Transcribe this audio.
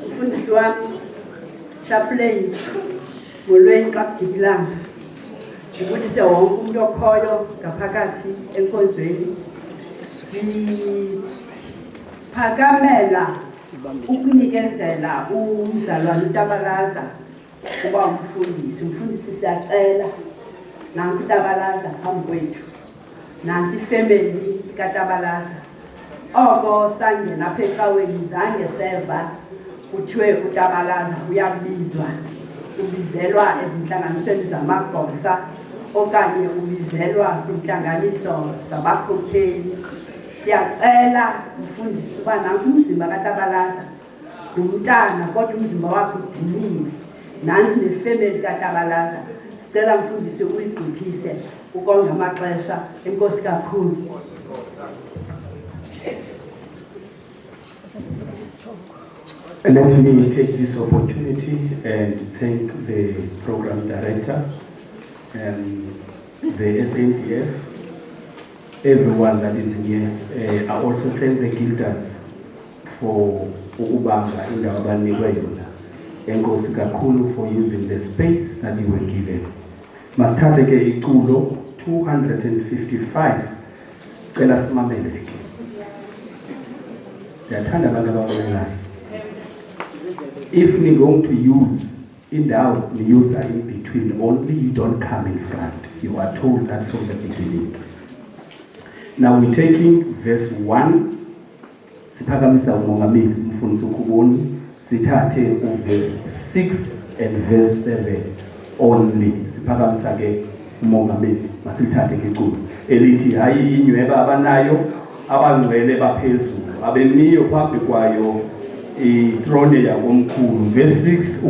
Mfundisi wami chaplain molweni kaDibilanga ngibulise wonke umuntu okhoyo ngaphakathi enkonzweni phakamela ukunikezela umzalwane uTabalaza kuba umfundisi siyacela nanku uTabalaza phambi kwethu nansi family kaTabalaza oko sangena apha ecaweni zange seva kuthiwe uTabalaza uyabizwa ubizelwa ezinhlanganisweni zamagosa okanye ubizelwa kwinhlanganiso zabakhokheli. Siyacela umfundisi uba nanku umzimba kaTabalaza umntana kodwa umzimba wakhe udinile nansi nefamily kaTabalaza. Sicela mfundisi uyigqithise ukonga amaxesha. Enkosi kakhulu. Let me take this opportunity and thank the program director and the SNDF, everyone that is here. I also thank the guilders for ukubanga indawo abanikwe yona. Enkosi kakhulu for using the space that you were given. Masithathe ke iculo 255 cela simamele ke. Siyathanda abantu ababonelayo. If we're going to use indawo we use in between only, you don't come in front. You are told that from the beginning. Now we're taking verse 1. Siphakamisa umongameli mfundisi uKhuboni. Sithathe verse 6 and verse 7 only. Siphakamisa ke umongameli masithathe ke iculo elithi hayi inyweba abanayo abangcwele baphezulu abemiyo phambi kwayo ithrone yakomkhulu. Verse 6